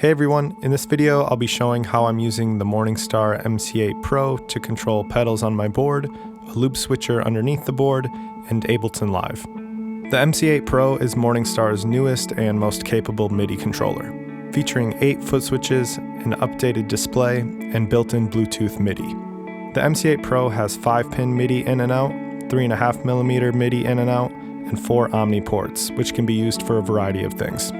Hey everyone, in this video I'll be showing how I'm using the Morningstar MC8 Pro to control pedals on my board, a loop switcher underneath the board, and Ableton Live. The MC8 Pro is Morningstar's newest and most capable MIDI controller, featuring 8 foot switches, an updated display, and built-in Bluetooth MIDI. The MC8 Pro has 5-pin MIDI in and out, 3.5mm MIDI in and out, and 4 Omni ports, which can be used for a variety of things.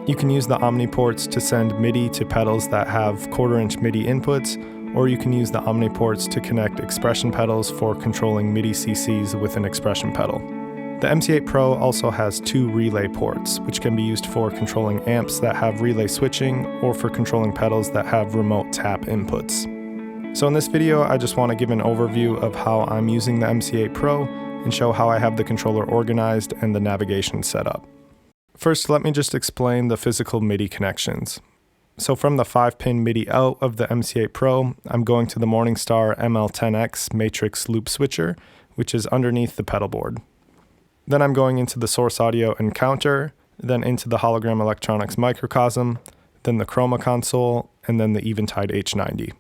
You can use the Omni ports to send MIDI to pedals that have 1/4-inch MIDI inputs, or you can use the Omni ports to connect expression pedals for controlling MIDI CCs with an expression pedal. The MC8 Pro also has 2 relay ports, which can be used for controlling amps that have relay switching or for controlling pedals that have remote tap inputs. So in this video, I just want to give an overview of how I'm using the MC8 Pro and show how I have the controller organized and the navigation set up. First, let me just explain the physical MIDI connections. So from the 5-pin MIDI out of the MC8 Pro, I'm going to the Morningstar ML10X matrix loop switcher, which is underneath the pedal board. Then I'm going into the source audio encounter, then into the Hologram electronics microcosm, then the Chroma console, and then the Eventide H90.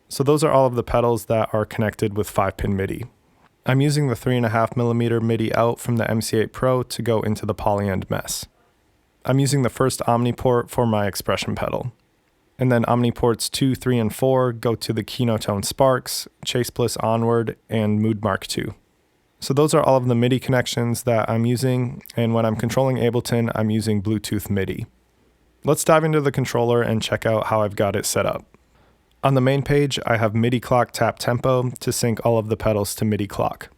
So those are all of the pedals that are connected with 5-pin MIDI. I'm using the 3.5mm MIDI out from the MC8 Pro to go into the polyend mess. I'm using the first Omni port for my expression pedal. And then Omni ports 2, 3, and 4 go to the Kinotone Sparks, Bliss Onward, and Mood Mark II. So those are all of the MIDI connections that I'm using, and when I'm controlling Ableton, I'm using Bluetooth MIDI. Let's dive into the controller and check out how I've got it set up. On the main page, I have MIDI clock tap tempo to sync all of the pedals to MIDI clock.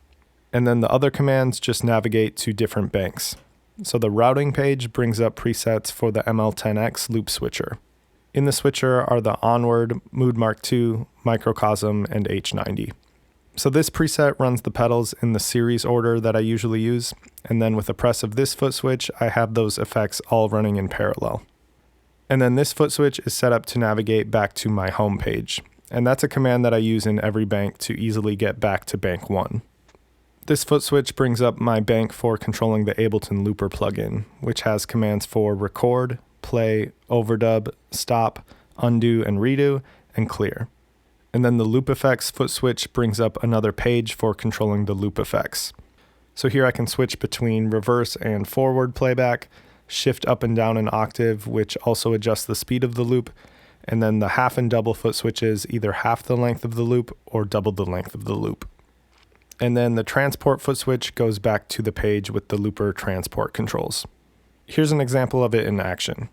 And then the other commands just navigate to different banks. So the routing page brings up presets for the ML10X loop switcher. In the switcher are the Onward, Mood Mark II, Microcosm, and H90. So this preset runs the pedals in the series order that I usually use, and then with the press of this foot switch, I have those effects all running in parallel. And then this foot switch is set up to navigate back to my home page. And that's a command that I use in every bank to easily get back to bank 1. This foot switch brings up my bank for controlling the Ableton Looper plugin, which has commands for record, play, overdub, stop, undo and redo, and clear. And then the loop effects foot switch brings up another page for controlling the loop effects. So here I can switch between reverse and forward playback, shift up and down an octave, which also adjusts the speed of the loop, and then the half and double foot switches either half the length of the loop or double the length of the loop. And then the transport foot switch goes back to the page with the looper transport controls. Here's an example of it in action.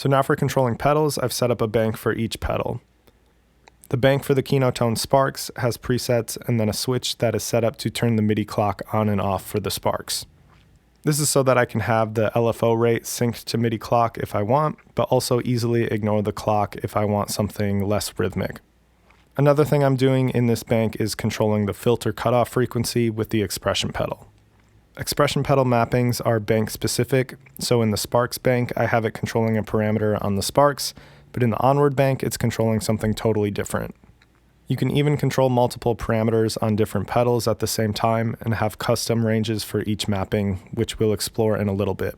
So now for controlling pedals, I've set up a bank for each pedal. The bank for the Kinotone Sparks has presets and then a switch that is set up to turn the MIDI clock on and off for the Sparks. This is so that I can have the LFO rate synced to MIDI clock if I want, but also easily ignore the clock if I want something less rhythmic. Another thing I'm doing in this bank is controlling the filter cutoff frequency with the expression pedal. Expression pedal mappings are bank specific, so in the Sparks bank I have it controlling a parameter on the Sparks, but in the Onward bank it's controlling something totally different. You can even control multiple parameters on different pedals at the same time and have custom ranges for each mapping, which we'll explore in a little bit.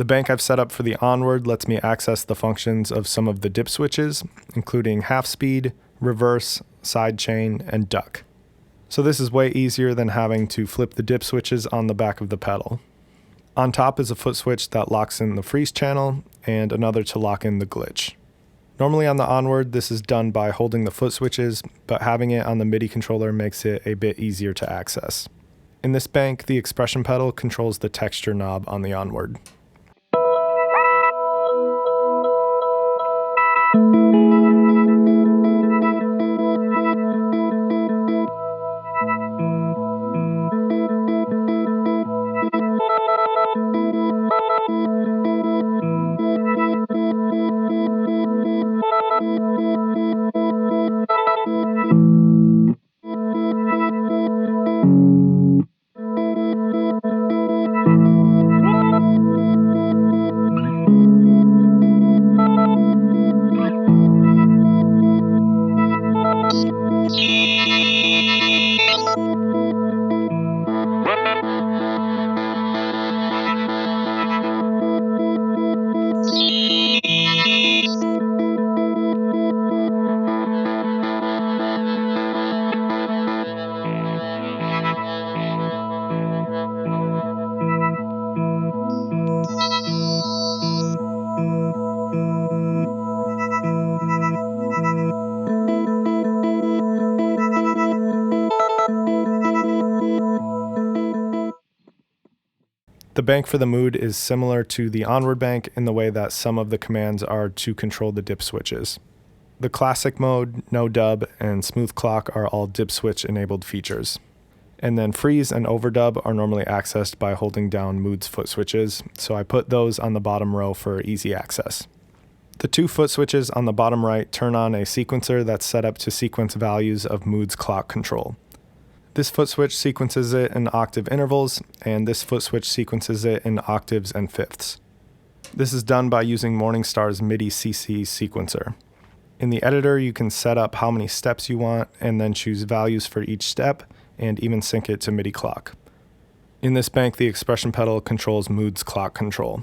The bank I've set up for the Onward lets me access the functions of some of the dip switches, including half speed, reverse, sidechain, and duck. So this is way easier than having to flip the dip switches on the back of the pedal. On top is a foot switch that locks in the freeze channel and another to lock in the glitch. Normally on the Onward, this is done by holding the foot switches, but having it on the MIDI controller makes it a bit easier to access. In this bank, the expression pedal controls the texture knob on the Onward. The bank for the mood is similar to the Onward bank in the way that some of the commands are to control the dip switches. The classic mode, no dub, and smooth clock are all dip switch enabled features. And then freeze and overdub are normally accessed by holding down mood's foot switches, so I put those on the bottom row for easy access. The two foot switches on the bottom right turn on a sequencer that's set up to sequence values of mood's clock control. This foot switch sequences it in octave intervals, and this foot switch sequences it in octaves and fifths. This is done by using Morningstar's Midi CC sequencer. In the editor, you can set up how many steps you want and then choose values for each step and even sync it to MIDI clock. In this bank, the expression pedal controls mood's clock control.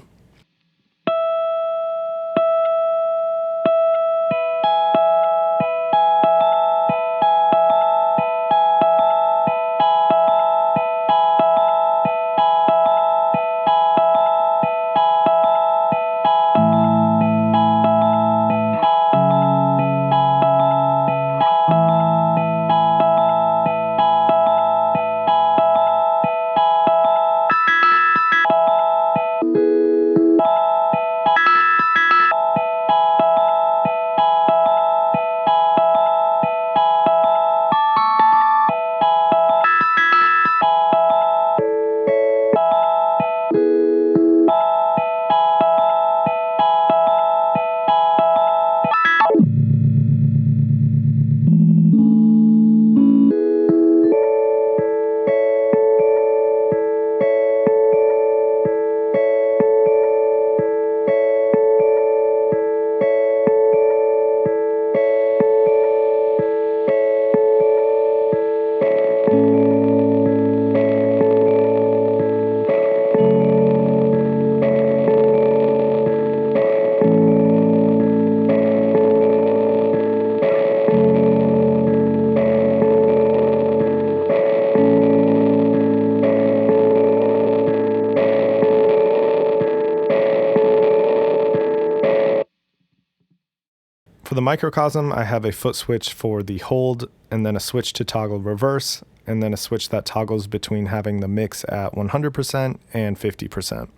the microcosm, I have a foot switch for the hold, and then a switch to toggle reverse, and then a switch that toggles between having the mix at 100% and 50%.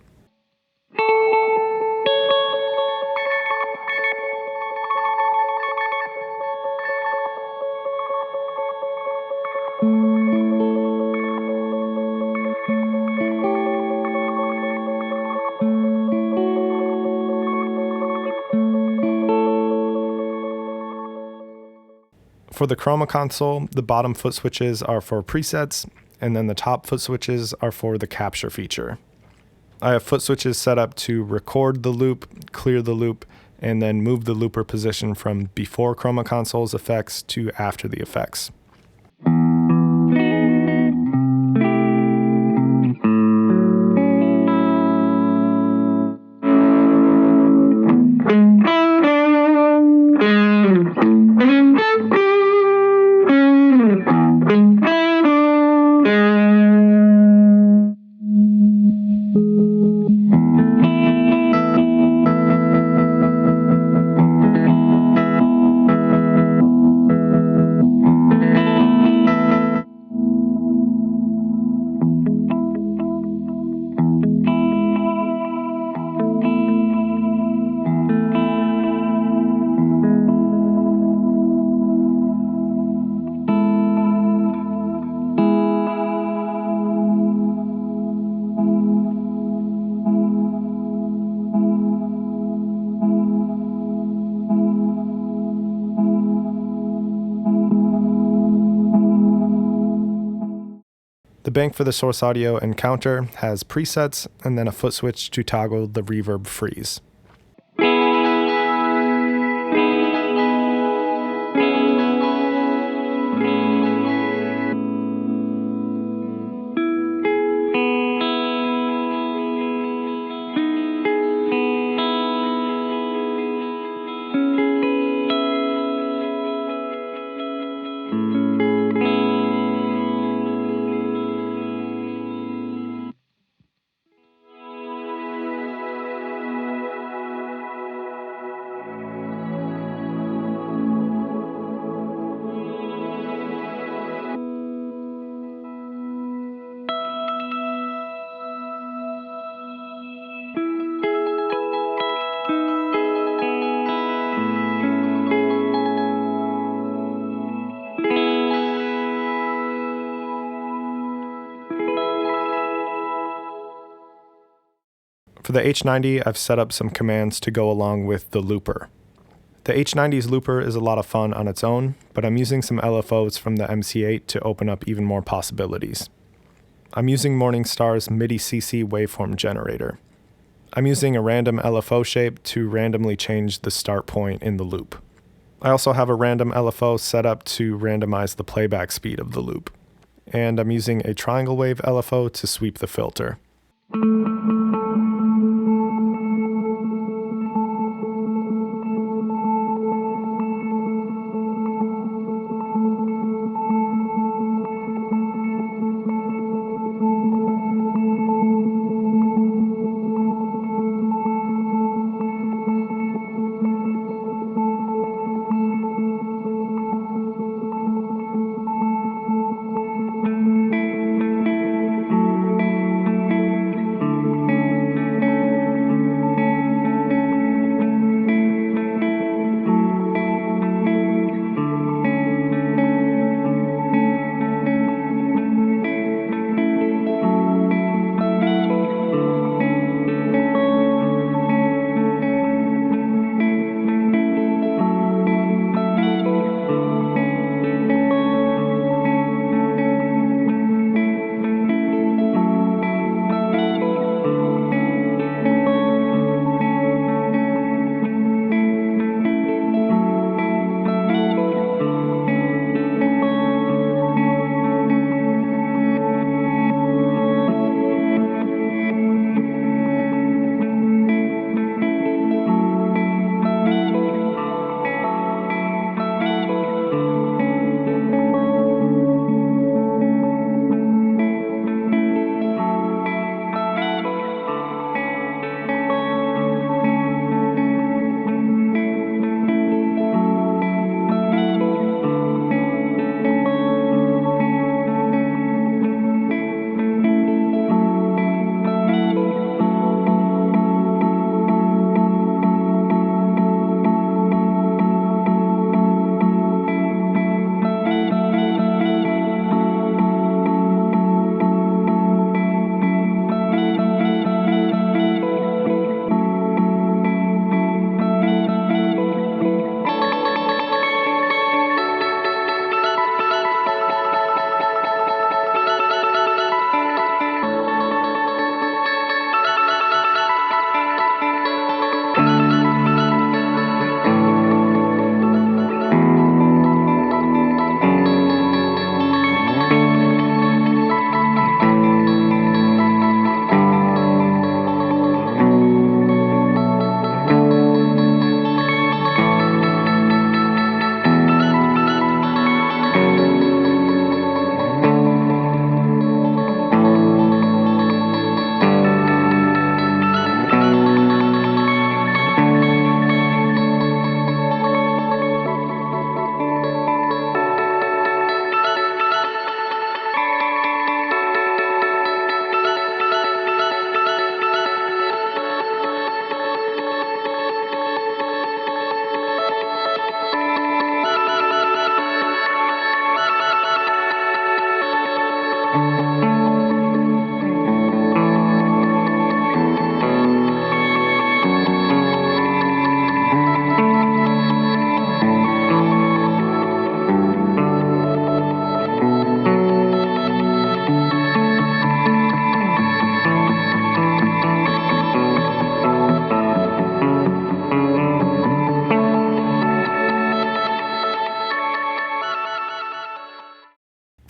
For the Chroma console, the bottom foot switches are for presets, and then the top foot switches are for the capture feature. I have foot switches set up to record the loop, clear the loop, and then move the looper position from before Chroma console's effects to after the effects. The bank for the source audio and counter has presets and then a foot switch to toggle the reverb freeze. For the H90, I've set up some commands to go along with the looper. The H90's looper is a lot of fun on its own, but I'm using some LFOs from the MC8 to open up even more possibilities. I'm using Morningstar's Midi CC waveform generator. I'm using a random LFO shape to randomly change the start point in the loop. I also have a random LFO set up to randomize the playback speed of the loop. And I'm using a triangle wave LFO to sweep the filter.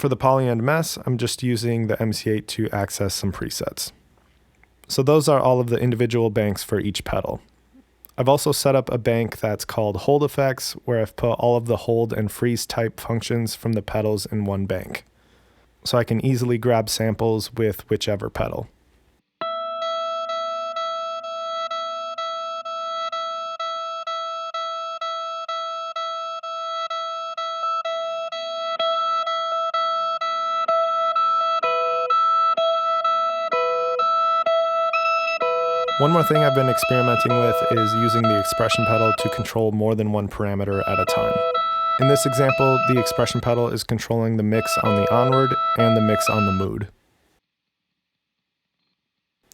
For the poly and mesh, I'm just using the MC8 to access some presets. So those are all of the individual banks for each pedal. I've also set up a bank that's called Hold Effects, where I've put all of the hold and freeze type functions from the pedals in one bank. So I can easily grab samples with whichever pedal. One more thing I've been experimenting with is using the expression pedal to control more than one parameter at a time. In this example, the expression pedal is controlling the mix on the Onward and the mix on the mood.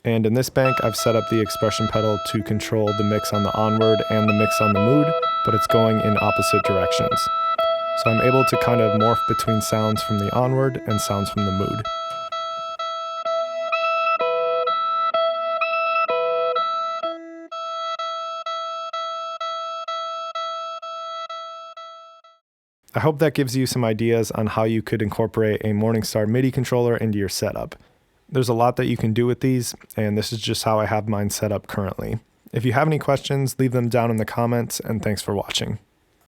And in this bank, I've set up the expression pedal to control the mix on the Onward and the mix on the mood, but it's going in opposite directions. So I'm able to kind of morph between sounds from the Onward and sounds from the mood. I hope that gives you some ideas on how you could incorporate a Morningstar MIDI controller into your setup. There's a lot that you can do with these, and this is just how I have mine set up currently. If you have any questions, leave them down in the comments, and thanks for watching.